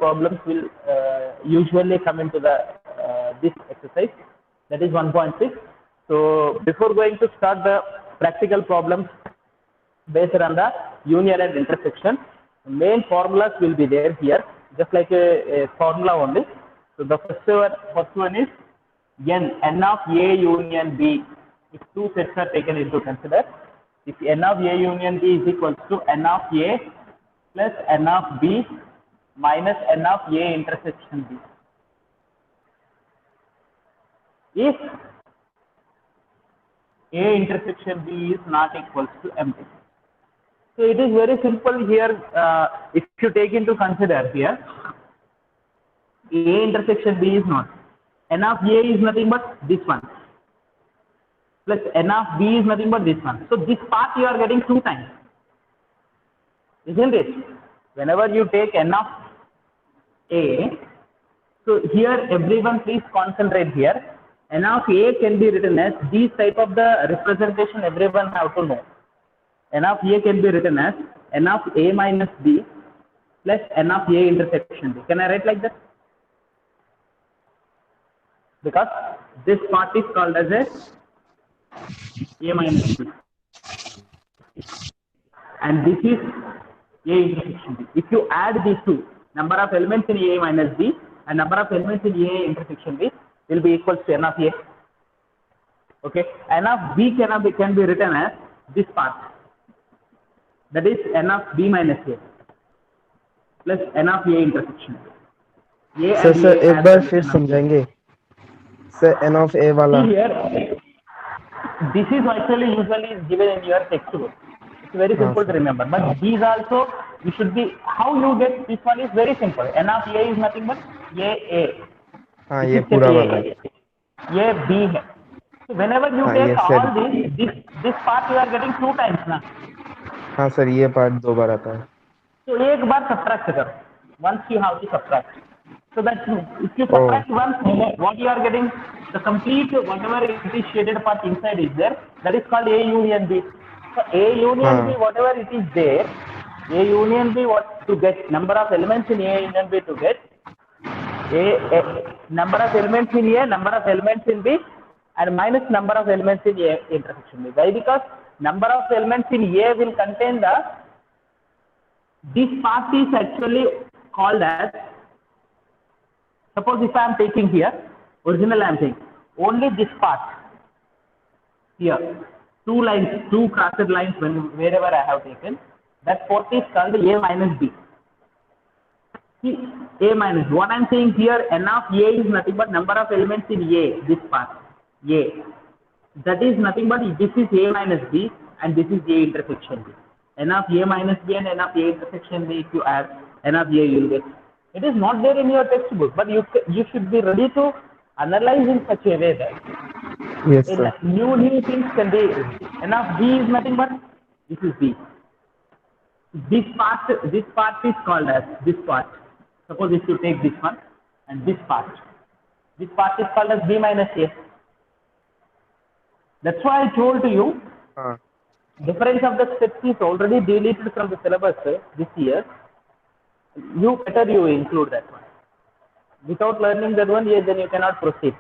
problems will usually come into the this exercise. That is 1.6. So before going to start the practical problems based on the union and intersection, main formulas will be there here, just like a formula only. So the first one is n of A union B. If two sets are taken into consider, if n of A union B is equals to n of A plus n of B minus n of A intersection B. If A intersection B is not equals to empty. So it is very simple here. If you take into consider here, A intersection B is not. N of A is nothing but this one. Plus N of B is nothing but this one. So this part you are getting 2 times. Isn't it? Whenever you take N of A, so here everyone please concentrate here. N of A can be written as these type of the representation everyone have to know. N of A can be written as N of A minus B plus N of A intersection B. Can I write like that? Because this part is called as A minus B. And this is A intersection B. If you add these two, number of elements in A minus B and number of elements in A intersection B will be equal to N of A. Okay. N of B can be written as this part. That is N of B minus A plus N of A intersection B. Sir एक बार फिर समझाएंगे sir N of A वाला. Here, this is actually usually given in your textbook. It's very simple to remember. But these also, you should be, how you get this one is very simple. N of A is nothing but A. हाँ ये पूरा वाला है. ये B है. So whenever you take all this part you are getting 2 times ना. हाँ sir ये पार्ट 2 बार आता है. तो एक बार subtract करो. Once you have to subtract. So that if you subtract once, what you are getting, the complete whatever it is shaded part inside is there. That is called A union B. So A union B, whatever it is there, A union B, what to get number of elements in A union B to get A number of elements in A, number of elements in B, and minus number of elements in A intersection B. Why? Because number of elements in A will contain this part is actually called as, suppose if I am taking here, original I am taking, only this part here, 2 lines, 2 crossed lines wherever I have taken, that part is called A minus B. See, A minus, what I am saying here, N of A is nothing but number of elements in A, this part, A. That is nothing but this is A minus B and this is A intersection B. N of A minus B and N of A intersection B, if you add N of A, you will get. It is not there in your textbook, but you should be ready to analyze in such a way that yes, sir. new things can be. N of B is nothing but this is B. This part is called as this part. Suppose if you take this one and this part is called as B minus A. That's why I told to you. Difference of the steps is already deleted from the syllabus this year. You include that one. Without learning that one, then you cannot proceed.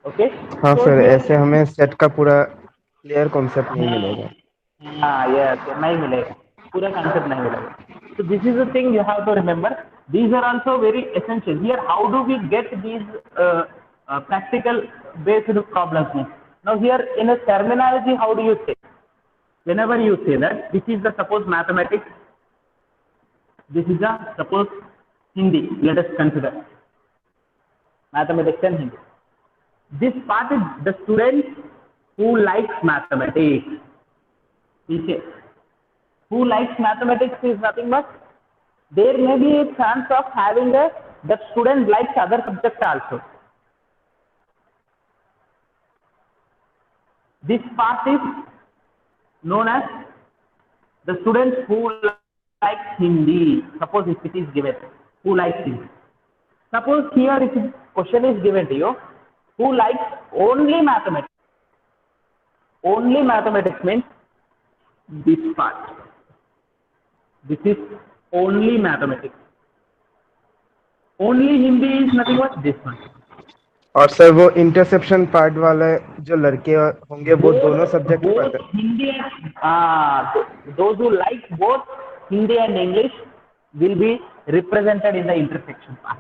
Okay? हाँ sir, ऐसे हमें set का पूरा clear concept नहीं मिलेगा. हाँ, yes, नहीं मिलेगा. पूरा concept नहीं मिलेगा. So this is the thing you have to remember. These are also very essential. Here, how do we get these practical based problems? Now here in a terminology, how do you say? Whenever you say that this is the suppose mathematics, this is the suppose Hindi. Let us consider mathematics and Hindi. This part is the student who likes mathematics. Who likes mathematics is nothing but there may be a chance of having that student likes other subjects also. This part is known as the students who likes Hindi. Suppose if it is given, who likes Hindi. Suppose here if a question is given to you, who likes only mathematics. Only mathematics means this part. This is only mathematics. Only Hindi is nothing but this one. और sir वो interception part वाले जो लड़के होंगे वो दोनों subject Both पढ़ते। Hindi and those who like both Hindi and English will be represented in the intersection part.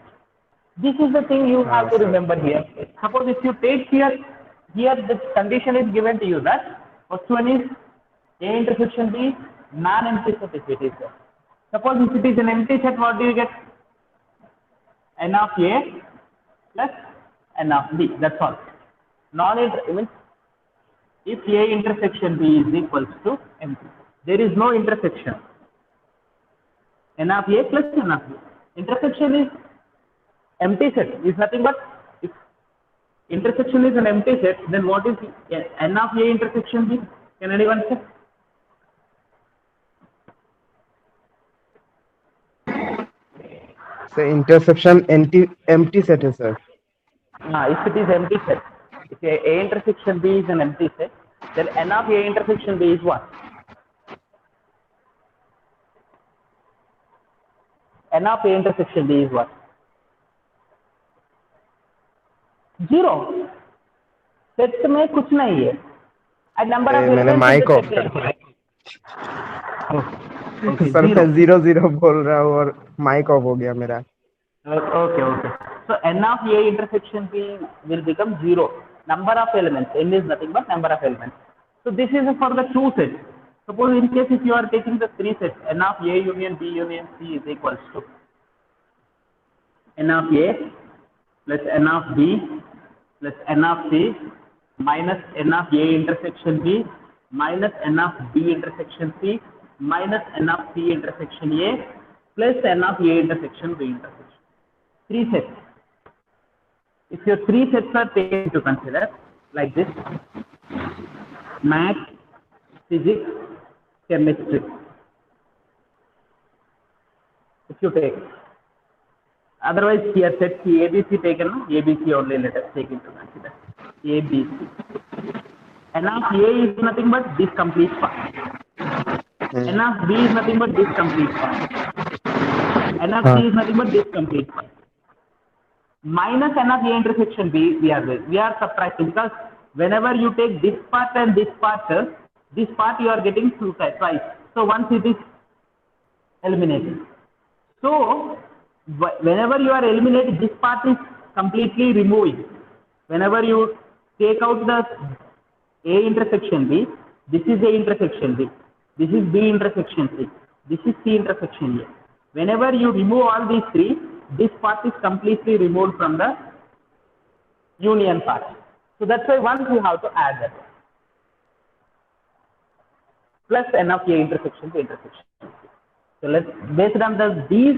This is the thing you have to sir. remember here. Suppose if you take here the condition is given to you that first one is A intersection B, non-empty set if it is there. Suppose if it is an empty set, what do you get? N of A plus N of B. That's all. Means if A intersection B is equals to empty, there is no intersection. N of A plus N of B. Intersection is empty set, is nothing but, if intersection is an empty set, then what is N of A intersection B? Can anyone say? So intersection empty set है sir. If it is empty set, if A intersection B is an empty set, then N of A intersection B is what? N of A intersection B is what? 0. Set में कुछ नहीं है. Number of मैंने mic off कर दिया sir. मैं 0 0 बोल रहा हूँ और माइक ऑफ हो गया मेरा. Okay. So N of A intersection B will become 0. Number of elements. N is nothing but number of elements. So this is for the two sets. Suppose in case if you are taking the three sets, N of A union B union C is equals to N of A plus N of B plus N of C minus N of A intersection B minus N of B intersection C minus N of C intersection A plus N of A intersection B intersection. Three sets. If your three sets are taken to consider like this: math, physics, chemistry. If you take, otherwise here set A, B, C taken, A, B, C only let us take into consider. A, B, C. N of A is nothing but this complete part. N of B is nothing but this complete part. N of C is nothing but this complete part. Minus N of A intersection B, we are subtracting, because whenever you take this part and this part you are getting twice. So once it is eliminated. So whenever you are eliminating, this part is completely removing. Whenever you take out the A intersection B, this is A intersection B, this is B intersection C, this is C intersection A. Whenever you remove all these three, this part is completely removed from the union part. So that's why once you have to add that. Plus N of A intersection to intersection. So let's, based on these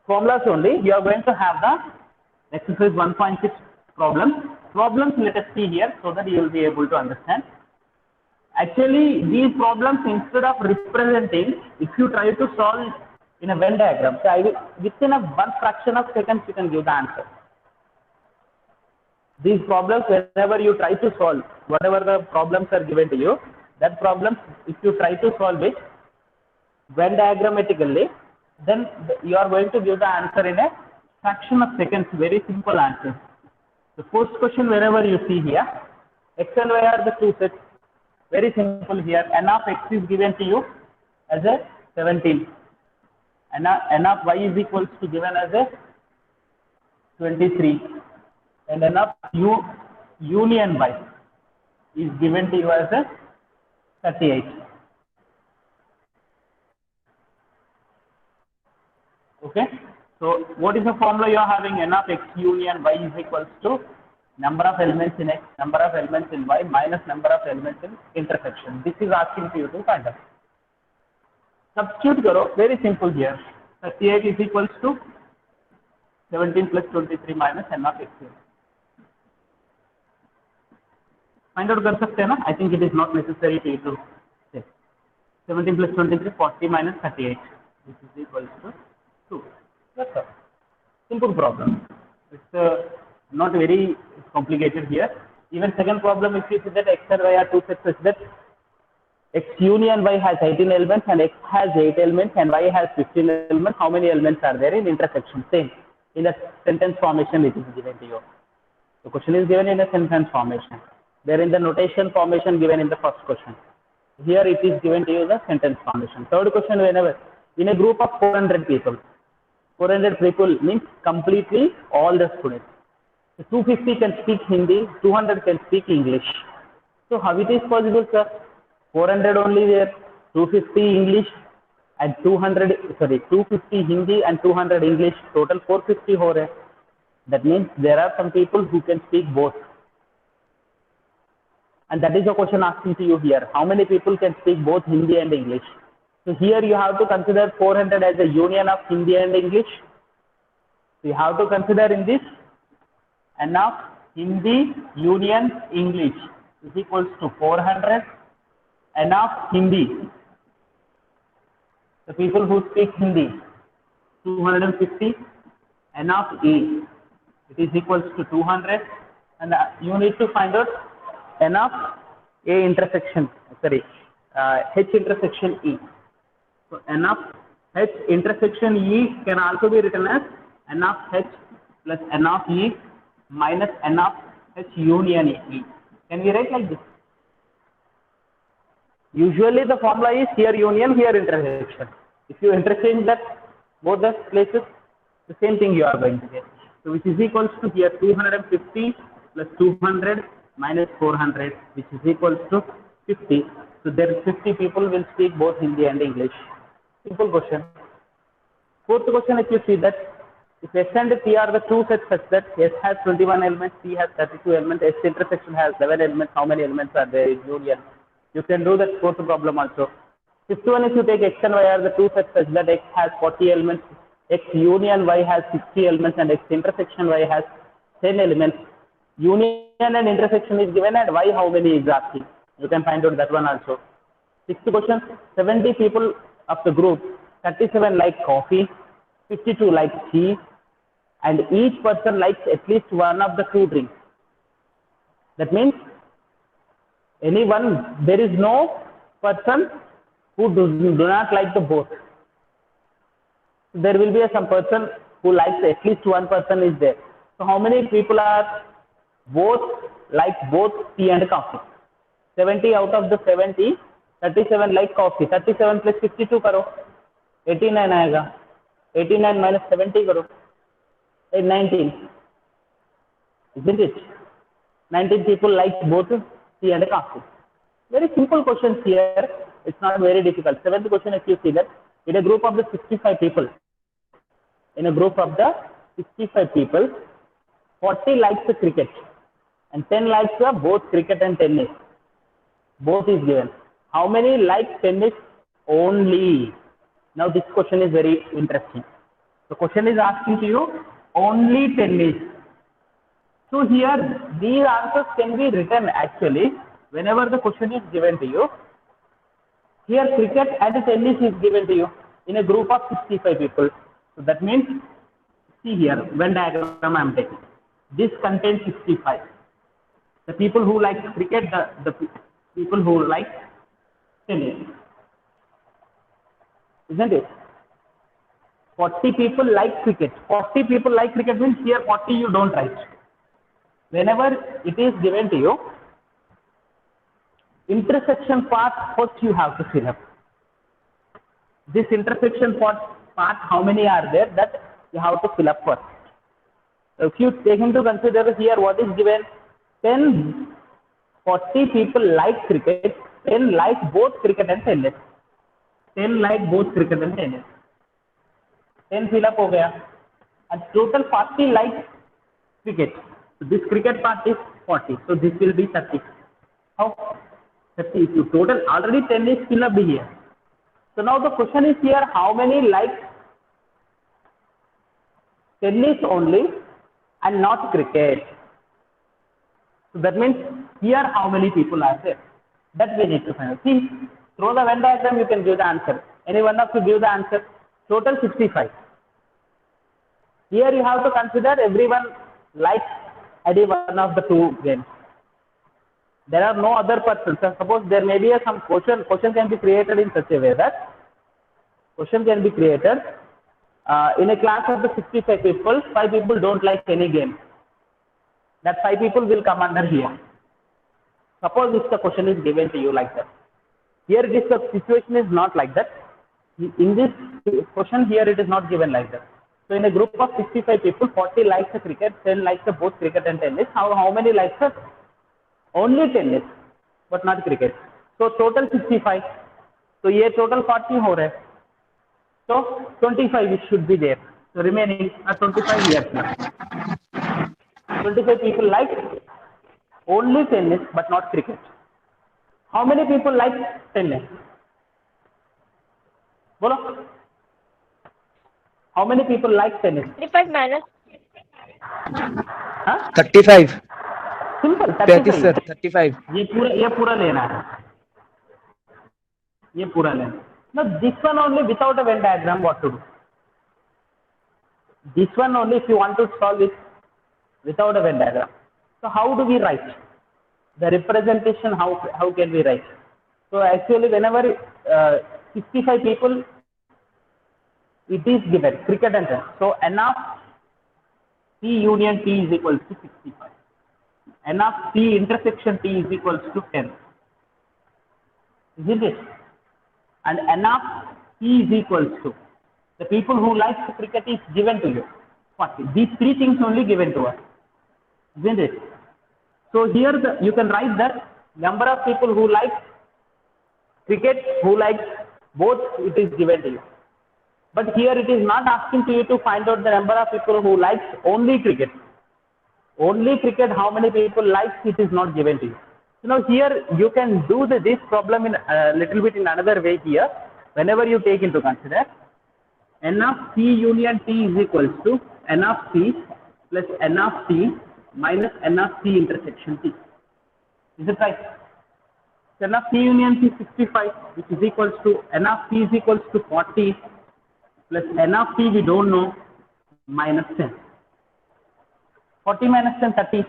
formulas only, you are going to have the exercise 1.6 problems. Let us see here so that you will be able to understand. Actually, these problems, instead of representing, if you try to solve in a Venn diagram, so within one fraction of seconds you can give the answer. These problems, whenever you try to solve, whatever the problems are given to you, that problems, if you try to solve it Venn diagrammatically, then you are going to give the answer in a fraction of seconds. Very simple answer. The first question, wherever you see here, X and Y are the two sets. Very simple here. N of X is given to you as a 17. N of Y is equals to given as a 23. And N of union Y is given to you as a 38. Okay. So what is the formula you are having? N of X union Y is equals to number of elements in X, number of elements in Y minus number of elements in intersection. This is asking you to find out. Substitute karo, very simple here. 38 is equals to 17 plus 23 minus N of X. Find out kar sakte hai na? I think it is not necessary to you to say. 17 plus 23, 40 minus 38. This is equals to 2. That's all. Simple problem. It's not very complicated here. Even second problem, if you see that X and Y are two sets such that X union Y has 18 elements and X has 8 elements and Y has 15 elements. How many elements are there in intersection? Same. In the sentence formation it is given to you. The question is given in a sentence formation. There in the notation formation given in the first question. Here it is given to you the sentence formation. Third question, whenever in a group of 400 people, 400 people means completely all the students. 250 can speak Hindi, 200 can speak English. So how it is possible, sir? 400 only there, 250 English and 250 Hindi and 200 English, total 450 ho rahe. That means there are some people who can speak both. And that is the question asking to you here. How many people can speak both Hindi and English? So here you have to consider 400 as a union of Hindi and English. So you have to consider in this enough Hindi union English is equals to 400 enough Hindi. The people who speak Hindi 250 enough E. It is equals to 200 and you need to find out enough H intersection E. So enough H intersection E can also be written as enough H plus enough E minus enough H union E. Can we write like this? Usually the formula is here union, here intersection. If you interchange that both the places, the same thing you are going to get. So which is equals to here 250 plus 200 minus 400, which is equals to 50. So there 50 people will speak both Hindi and English. Simple question. Fourth question, if you see that if S and P are the two sets such that S has 21 elements, P has 32 elements, S intersection has 11 elements, how many elements are there in union? You can do that fourth problem also. Fifth one, if you take X and Y are the two sets such that X has 40 elements, X union Y has 60 elements and X intersection Y has 10 elements. Union and intersection is given and Y how many is asking. You can find out that one also. Sixth question, 70 people of the group, 37 like coffee, 52 like tea, and each person likes at least one of the two drinks. That means there is no person who do not like the both. There will be some person who likes at least one person is there. So how many people are like both tea and coffee? 70 out of the 70, 37 like coffee. 37 plus 52 karo, 89 आएगा. 89 minus 70 karo, 19. Isn't it? 19 people like both tea and coffee. Very simple questions here. It's not very difficult. Seventh question, if you see that in a group of the 65 people, 40 likes the cricket and 10 likes both cricket and tennis. Both is given. How many like tennis only? Now this question is very interesting. The question is asking to you only tennis. So here these answers can be written actually whenever the question is given to you. Here cricket and tennis is given to you in a group of 65 people. So that means, see here, Venn diagram I am taking. This contains 65. The people who like cricket, the people who like tennis. Isn't it? 40 people like cricket. 40 people like cricket means here 40 you don't write. Whenever it is given to you, intersection part first you have to fill up. This intersection part, how many are there, that you have to fill up first. If you take into consider here what is given, 40 people like cricket, 10 like both cricket and tennis. 10 like both cricket and tennis. 10 fill up ho gaya. And total 40 like cricket. So this cricket part is 40. So this will be 30. How? 30. If you total already 10 is fill up here. So now the question is here, how many like tennis only and not cricket? So that means here how many people are there? That we need to find out. See, through the Venn diagram you can give the answer. Any one of you give the answer. Total 65. Here you have to consider everyone likes any one of the two games. There are no other persons. So suppose there may be some question can be created in such a way that question can be created in a class of the 65 people, 5 people don't like any game. That 5 people will come under here. Suppose if the question is given to you like that. Here it is, the situation is not like that. In this question here it is not given like that. So in a group of 65 people, 40 likes the cricket, 10 likes the both cricket and tennis. How many likes the? Only tennis, but not cricket. So total 65. So here total 40 हो रहे. So 25 it should be there. So remaining are 25 here. 25 people like only tennis but not cricket. How many people like tennis? Bolo. How many people like tennis? 35 minus. Huh? 35. Simple. 35 sir, 35. ये पूरा लेना है. ये पूरा लेना. Now this one only without a Venn diagram, what to do? This one only if you want to solve it without a Venn diagram. So how do we write? The representation, how can we write? So actually whenever 65 people, it is given cricket and tennis. So n of P union T is equals to 65. N of P intersection T is equals to 10. Isn't it? And n of P is equals to the people who like cricket is given to you. 40. These three things only given to us. Isn't it? So here you can write that number of people who like cricket, who like both, it is given to you. But here it is not asking to you to find out the number of people who likes only cricket. Only cricket, how many people likes, it is not given to you. So now here you can do this problem in a little bit in another way here. Whenever you take into consider n of P union T is equals to n of P plus n of T minus n of P intersection T. Is it right? So n of P union T 65, which is equals to n of P is equals to 40 plus n of P we don't know minus 10. 40 minus 10, 30.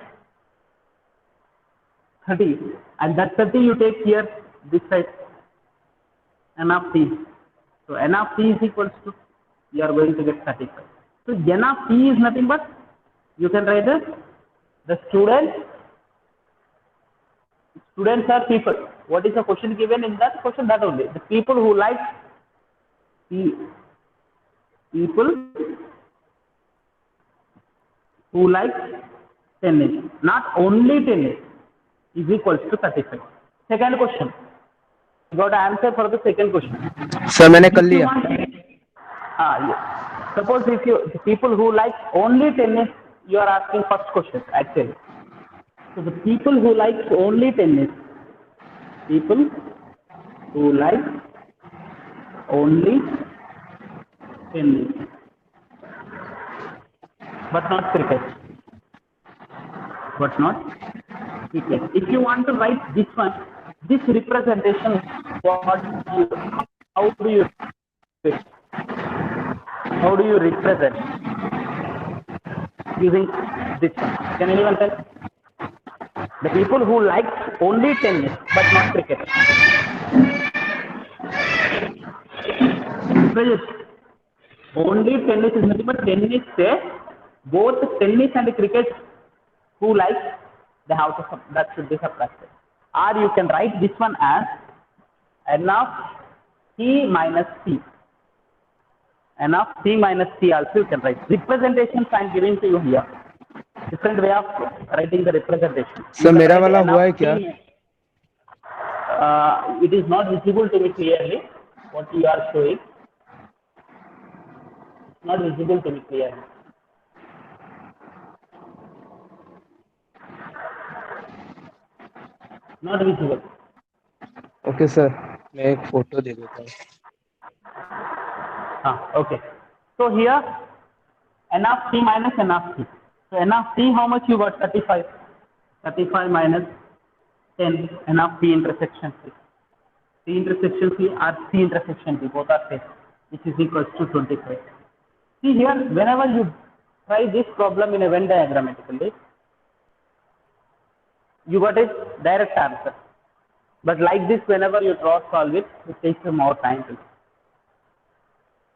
30. And that 30 you take here, this side, n of P. So n of P is equals to, you are going to get 35. So n of P is nothing but, you can write this, the students are people. What is the question given in that question? That only. The people who like, people who like tennis, not only tennis, is equals to 35. Second question. You got an answer for the second question. Sir, मैंने कर लिया. Yes. Suppose if the people who like only tennis, you are asking first question actually. So the people who like only tennis, people who like only tennis, but not cricket. But not cricket. If you want to write this one, this representation, how do you represent using this one? Can anyone tell? The people who like only tennis but not cricket. Only tennis is nothing but tennis. Both tennis and cricket who like, they have to, that should be subtracted. Or you can write this one as n of T minus T. N of T minus T also you can write. Representations I am giving to you here. Different way of writing the representation. So मेरा वाला हुआ है क्या? It is not visible to me clearly what you are showing. It's not visible to me clearly. Not visible. Okay sir, मैं एक photo दे देता हूँ. Okay. So here n of T minus n of T. So n of T, how much you got? 35. 35 minus 10, n of T intersection T. T intersection T or C intersection T, both are same, which is equals to 25. See here, whenever you try this problem in a Venn diagrammatically, you got it. direct answer. But like this, whenever you draw solve it, it takes you more time.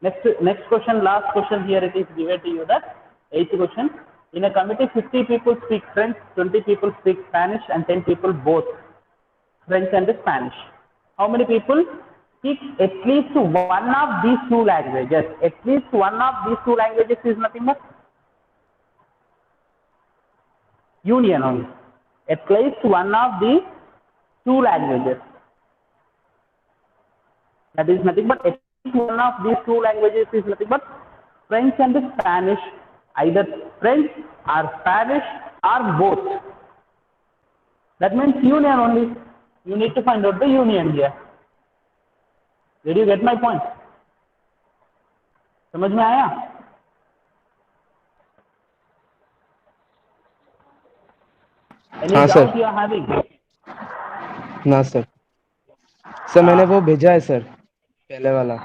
Next question, last question here. It is given to you that 8th question. In a committee, 50 people speak French, 20 people speak Spanish, and 10 people both French and Spanish. How many people speak at least one of these two languages? At least one of these two languages is nothing but union only. At least one of the two languages. That is nothing but at least one of these two languages is nothing but French and Spanish. Either French or Spanish or both. That means union only. You need to find out the union here. Did you get my point? समझ में आया? Any हाँ doubt sir. you are having? ना sir. Sir मैंने वो भेजा है sir, पहले वाला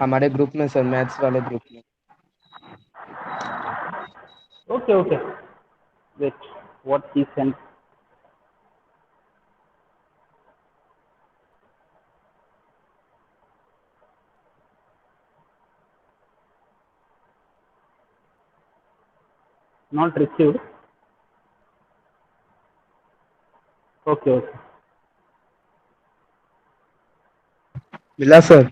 हमारे ग्रुप में सर, मैथ्स वाले ग्रुप में. Okay. Wait, what he sent? Not received. Okay. मिला sir.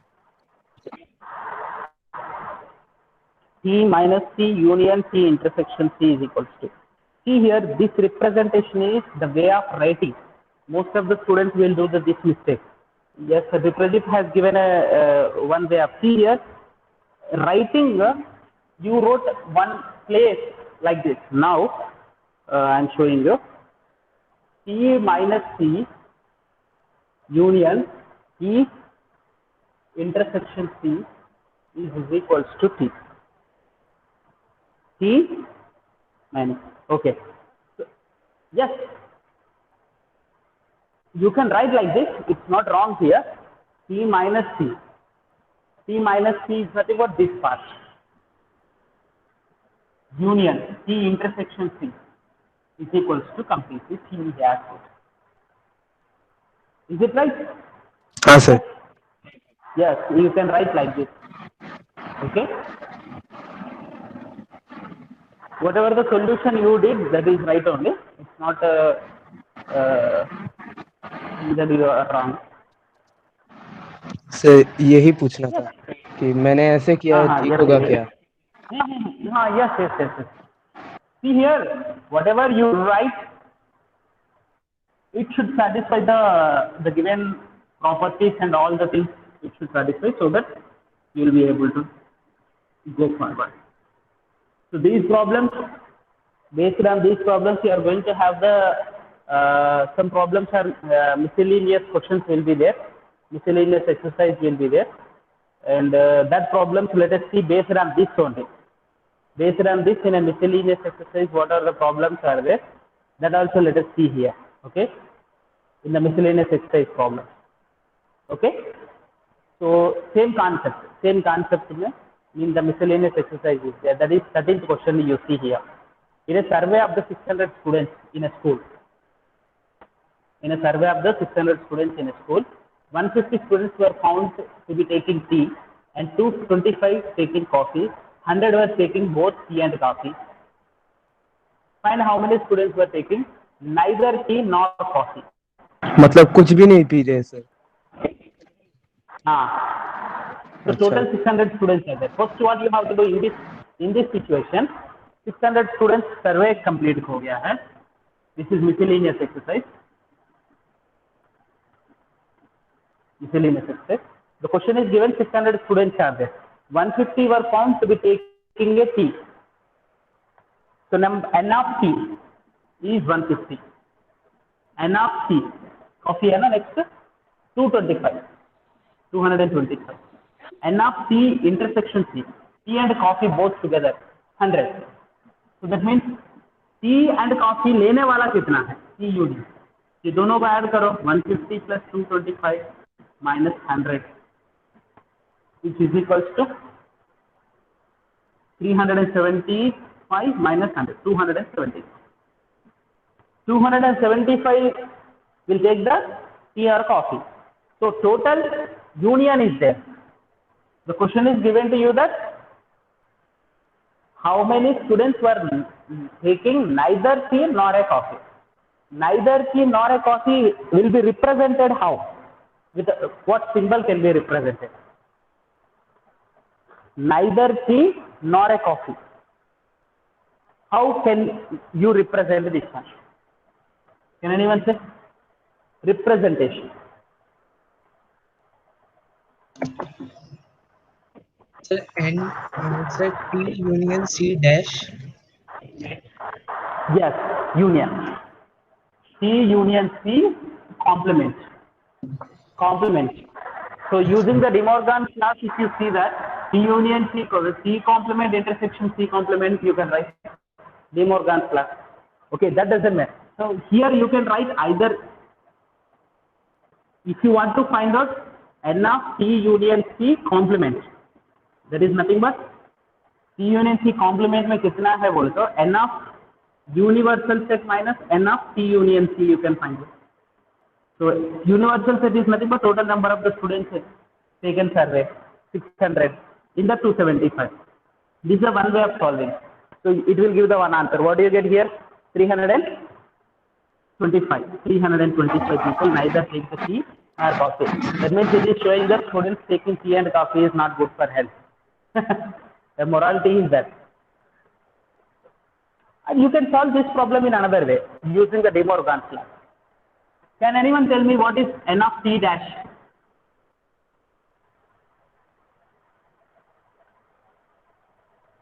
C minus C union C intersection C is equals to. See here, this representation is the way of writing. Most of the students will do this mistake. Yes, Viprajit has given a one way of. See here, writing, you wrote one place like this. Now, I am showing you. C minus C union E intersection C is equals to T. T minus. Okay. So, yes. You can write like this. It's not wrong here. T minus C. T minus C is nothing but this part. Union T intersection C is equals to completely C has it. Is it right? हाँ sir. Yes, you can write like this. Okay. Whatever the solution you did, that is right only. It's not that you are wrong. Sir यही पूछना था कि मैंने ऐसे किया है, ठीक होगा क्या? Yes. See here, whatever you write, it should satisfy the given properties and all the things. It should satisfy so that you will be able to go forward. So these problems, based on these problems, you are going to have the some problems are miscellaneous questions will be there, miscellaneous exercise will be there, and that problems let us see based on this only. Based on this, in a miscellaneous exercise, what are the problems are there? That also let us see here. Okay, in the miscellaneous exercise problem. Okay, so same concept in the miscellaneous exercises. That is 13th question you see here. In a survey of the 600 students in a school. In a survey of the 600 students in a school, 150 students were found to be taking tea and 225 taking coffee. 100 were taking both tea and coffee. Find how many students were taking neither tea nor coffee. मतलब कुछ भी नहीं P रहे sir. So total 600 students are there. First, what you have to do in this situation, 600 students survey complete हो गया है. This is miscellaneous exercise. The question is given 600 students are there. 150 were found to be taking a tea. So N of T is 150. N of C, coffee है ना next 225. N of C intersection C, tea and coffee both together 100. So that means tea and coffee लेने वाला कितना है? T union. ये दोनों को add करो 150 plus 225 minus 100, which is equals to 375 minus 100, 275. 275 will take the tea or coffee. So total union is there. The question is given to you that how many students were taking neither tea nor a coffee. Neither tea nor a coffee will be represented how? With what symbol can be represented? Neither tea nor a coffee. How can you represent this one? Can anyone say? Representation. Sir, and sir, T union C dash. Yes, union. C union C complement. Complement. So using the De Morgan's class, if you see that C union C complement intersection C complement, you can write De Morgan's class. Okay, that doesn't matter. So here you can write either. If you want to find out N of C union C complement, that is nothing but C union C complement में कितना है बोले तो N of universal set minus N of C union C you can find it. So universal set is nothing but total number of the students taken survey 600 in the 275. This is the one way of solving. So it will give the one answer. What do you get here? 325. 325 people neither take the tea nor coffee. That means it is showing that students taking tea and coffee is not good for health. The morality is that. And you can solve this problem in another way using the De Morgan's law. Can anyone tell me what is N of T dash?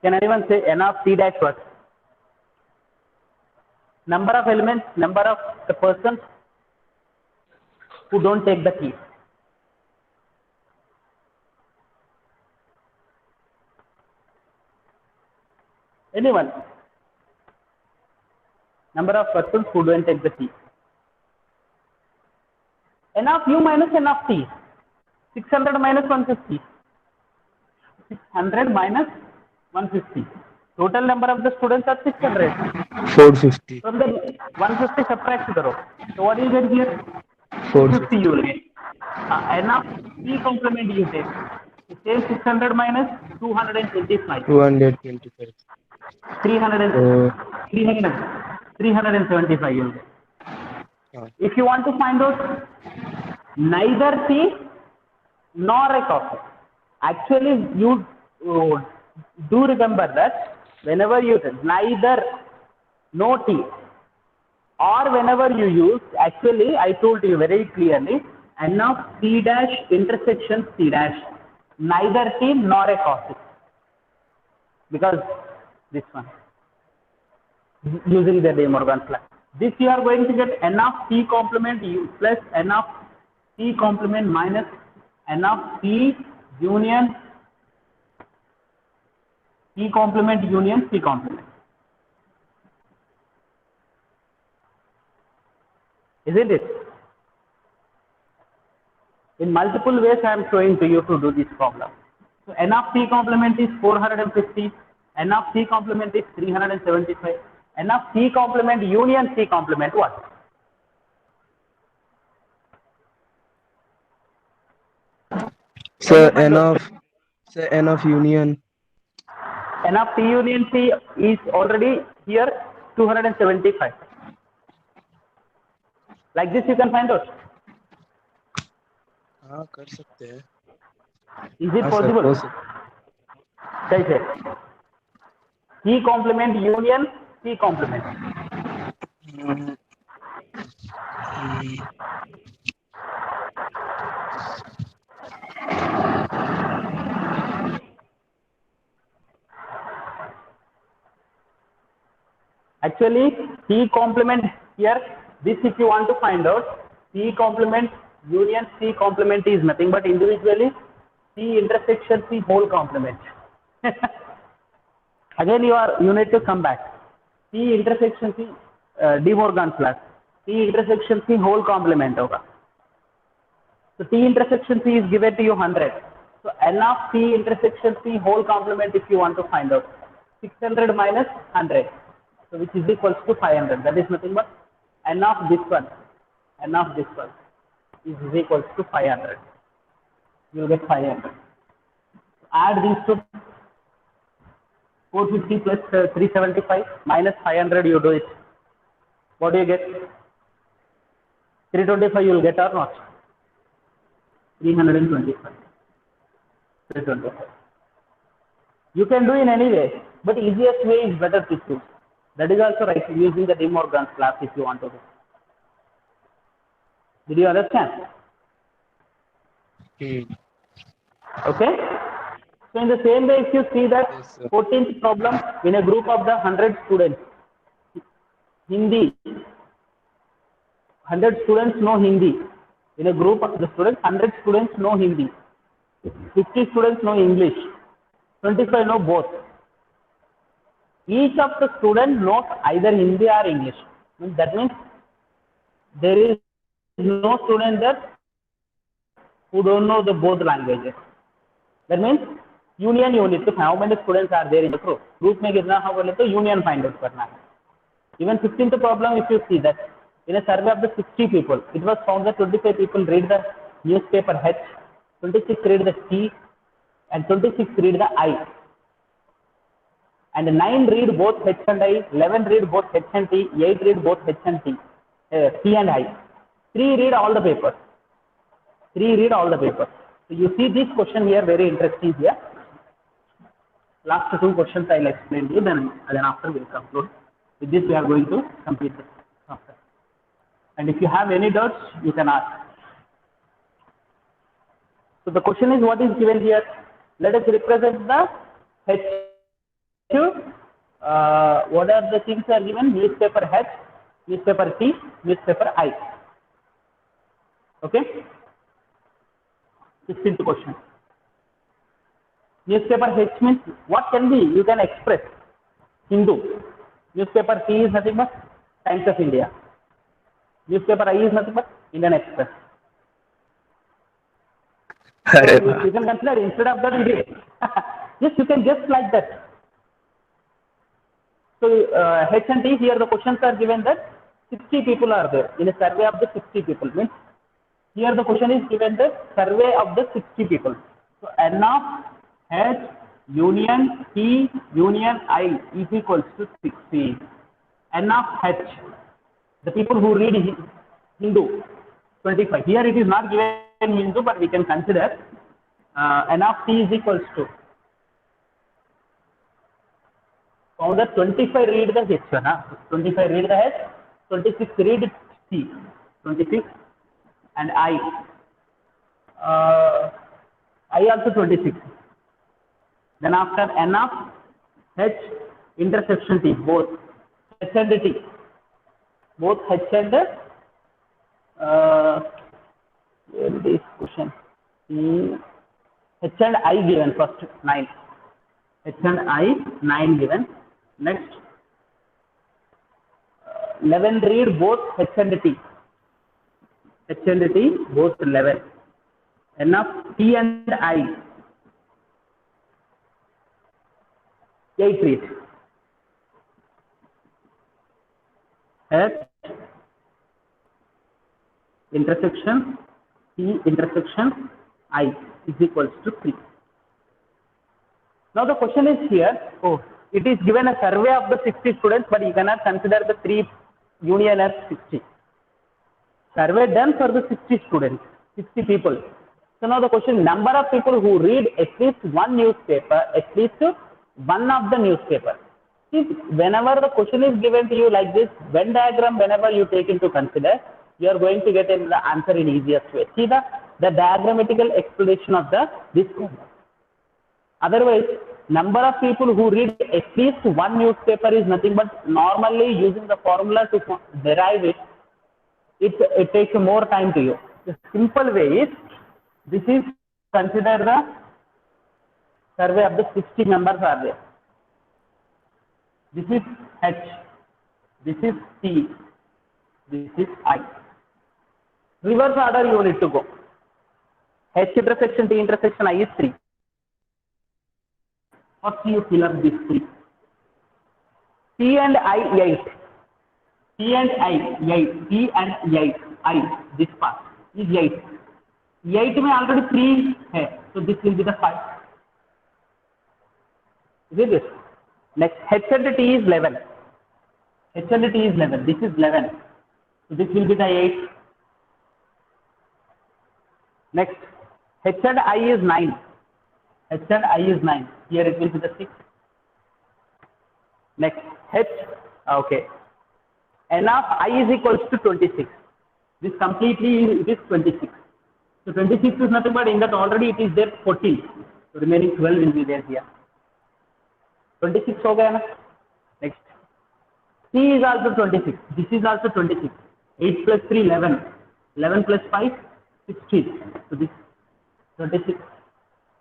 Can anyone say N of T dash what? Number of elements, number of the persons who don't take the tea. Anyone? Number of persons who don't take the tea. N of U minus N of T. 600 minus 150. 600 minus 150. Total number of the students are 600. 450. From the 150 subtract karo. So what do you get here? 450 you will get. N of T complement you take. The same 600 minus 225. 225. 375 you will get. If you want to find out neither tea nor a coffee, actually you do remember that whenever you neither no tea or whenever you use, actually I told you very clearly N of C dash intersection C dash, neither tea nor a coffee, because this one using the De Morgan's law. This you are going to get N of T complement U plus N of T complement minus N of T union T complement union C complement. Isn't it? In multiple ways I am showing to you to do this problem. So N of T complement is 450, N of C complement is 375, N of C complement union C complement what? Sir, N of union. N of T union C is already here 275. Like this you can find out. हाँ कर सकते हैं. Is it possible? कैसे? C complement union C complement. Actually, C complement here, this if you want to find out, C complement union C complement is nothing but individually C intersection C whole complement. Again you need to come back. C intersection C De Morgan's class. C intersection C whole complement होगा. So T intersection C is given to you 100. So N of C intersection C whole complement if you want to find out. 600 minus 100. So which is equals to 500. That is nothing but N of this one. N of this one is equals to 500. You will get 500. Add these two. 450 plus 375 minus 500, you do it. What do you get? 325 you will get or not? 325. 325. You can do in any way, but easiest way is better to choose. That is also right, using the De Morgan's class if you want to do. Did you understand? Okay. So in the same way, if you see that Yes, sir. 14th problem in a group of the 100 students, Hindi, 100 students know Hindi. In a group of the students, 100 students know Hindi. 50 students know English. 25 know both. Each of the students knows either Hindi or English. That means there is no student there who don't know the both languages. That means union you need to find. How many students are there in the group? Group में कितना है बोले तो union find out करना है. Even 15th problem, if you see that in a survey of the 60 people, it was found that 25 people read the newspaper H, 26 read the T, and 26 read the I. And 9 read both H and I, 11 read both H and T, 8 read both H and T, T and I. 3 read all the papers. 3 read all the papers. So you see this question here, very interesting here. Last 2 questions I will explain to you, then after we will conclude. With this we are going to complete this chapter. And if you have any doubts, you can ask. So the question is, what is given here? Let us represent the H. What are the things are given? Newspaper H, newspaper T, newspaper I. Okay? 16th question. Newspaper H means what can be? You can express Hindu. Newspaper T is nothing but Times of India. Newspaper I is nothing but Indian Express. So you can consider instead of that, yes, you can just like that. So H and T, here the questions are given that 60 people are there in a survey of the 60 people. Means here the question is given the survey of the 60 people. So N of H union T union I is equals to 60. N of H, the people who read Hindu, 25. Here it is not given Hindu, but we can consider N of T is equals to. Found that 25 read the H, 25 read the H, 26 read T, 26 and I also 26. Then after N of H intersection T, both H and T, both H and this question H and I given first 9. H and I 9 given. Next 11 read both H and T. H and T both 11. N of T and I 8 read. H intersection T intersection I is equals to 3. Now the question is here, it is given a survey of the 60 students, but you cannot consider the 3 union as 60. Survey done for the 60 students, 60 people. So now the question, number of people who read at least one newspaper, at least one of the newspaper. See, whenever the question is given to you like this, Venn diagram, whenever you take into consider, you are going to get the answer in easiest way. See the diagrammatical explanation of this problem. Otherwise, number of people who read at least one newspaper is nothing but normally using the formula to derive it. It takes more time to you. The simple way is, this is consider the survey of the 60 members are there. This is H, this is T, this is I. Reverse order you need to go. H intersection T intersection I is 3. First you fill up this 3. T and I 8. T and I 8. T and 8. I, this part is 8. 8 में already 3 है, so this will be the 5. Is it this? Next, H and T is 11. H and T is 11. This is 11. So this will be the 8. Next, H and I is 9. H and I is 9. Here it will be the 6. Next, H, okay. N of I is equals to 26. This completely it is 26. So 26 is nothing but in that already it is there 14. So remaining 12 will be there here. 26 हो गया ना? Next, C is also 26. This is also 26. 8 plus 3, 11. 11 plus 5, 16. So this 26.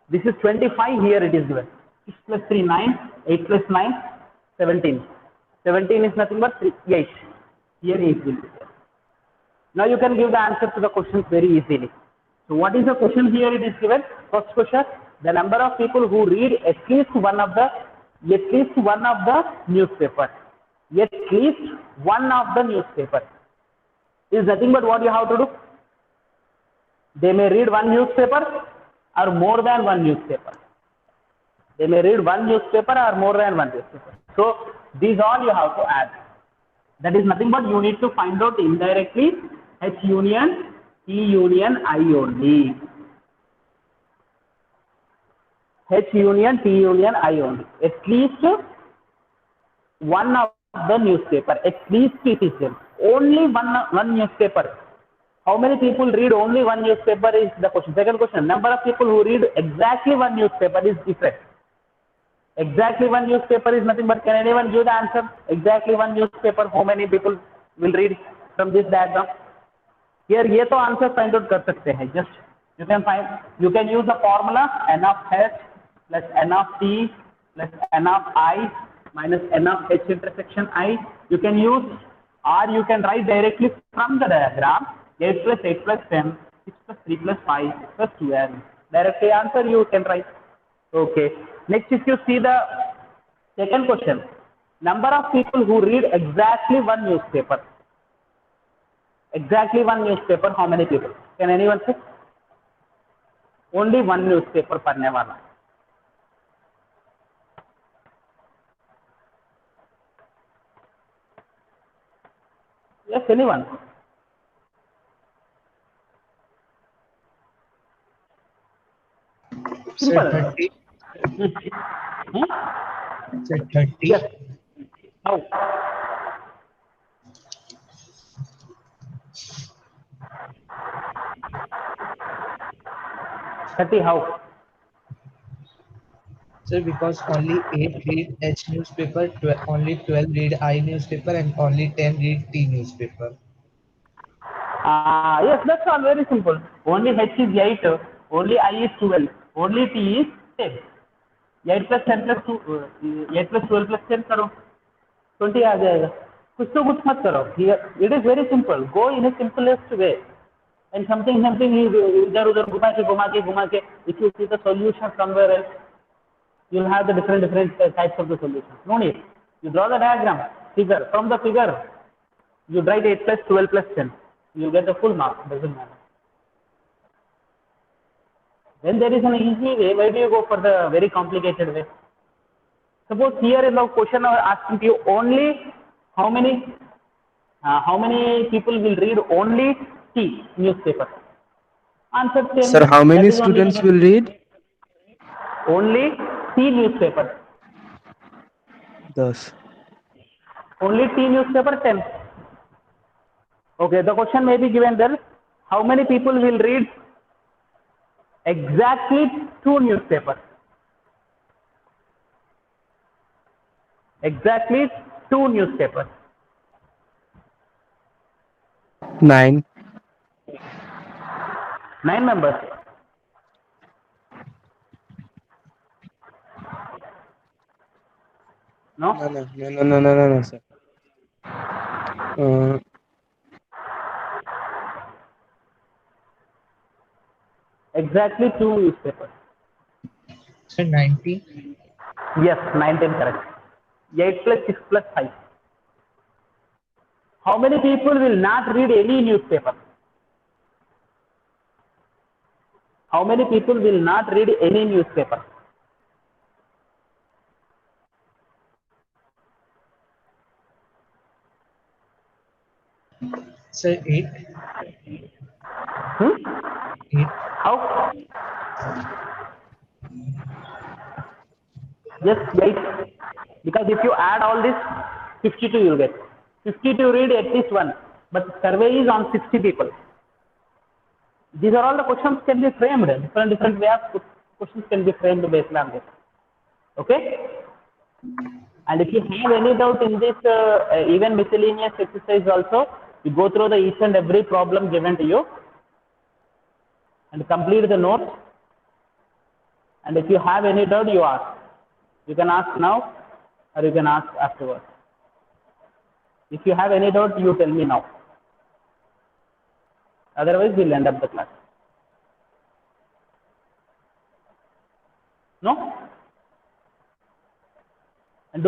This is 25. Here it is given. 6 plus 3, 9. 8 plus 9, 17. 17 is nothing but 3, 8. Here 8 will be there. Now you can give the answer to the questions very easily. So what is the question here? It is given. First question: the number of people who read at least one of the newspaper. At least one of the newspaper is nothing but what you have to do. They may read one newspaper or more than one newspaper. They may read one newspaper or more than one newspaper. So these all you have to add. That is nothing but you need to find out indirectly H union, T union, I only. H union, T union, I only. At least one of the newspaper. At least it is there. Only one newspaper. How many people read only one newspaper is the question. Second question: number of people who read exactly one newspaper is different. Exactly one newspaper is nothing but, can anyone give the answer? Exactly one newspaper, how many people will read from this diagram? Here ये तो answer find out कर सकते हैं. Just you can use the formula n of h plus n of t plus n of I minus n of h intersection I. You can use, or you can write directly from the diagram 8 plus 8 plus 10, 6 plus 3 plus 5 plus 12. Directly answer you can write. Okay. Next, if you see the second question, number of people who read exactly one newspaper. Exactly one newspaper, how many people? Can anyone say? Only one newspaper पढ़ने वाला. Yes, anyone? Sir, 30. Sir, 30. Yes. How? How? Sir, because only 8 read H newspaper, only 12 read I newspaper, and only 10 read T newspaper. Yes, that's all very simple. Only H is 8, only I is 12, only T is 10. 8 plus 10 plus 2, 8 plus 12 plus 10 करो, 20 आ जाएगा. कुछ तो कुछ मत करो. Here it is very simple. Go in a simplest way. And something इधर उधर घुमा के. If you see the solution somewhere else, you'll have the different types of the solution. No need. You draw the diagram, figure. From the figure, you write 8 plus 12 plus 10. You get the full mark. Doesn't matter. When there is an easy way, why do you go for the very complicated way? Suppose here in the question are asking you only how many people will read only T newspaper. Answer same. Sir, how many students will read? Only T newspaper. 10. Only T newspaper 10. Okay, the question may be given there. How many people will read exactly 2 newspapers? Exactly 2 newspapers. 9. 9 members. No? No, sir. Exactly 2 newspapers. Sir, 19. Yes, 19 correct. 8 plus 6 plus 5. How many people will not read any newspaper? How many people will not read any newspaper? Sir, 8. Hmm? 8. How? Just wait. Because if you add all this, 52 you will get. 52 read at least one. But survey is on 60 people. These are all the questions can be framed. Different way of questions can be framed based on this. Okay? And if you have any doubt in this even miscellaneous exercise also, you go through the each and every problem given to you and complete the notes. And if you have any doubt, you ask. You can ask now or you can ask afterwards. If you have any doubt, you tell me now. Otherwise, we'll end up the class. No?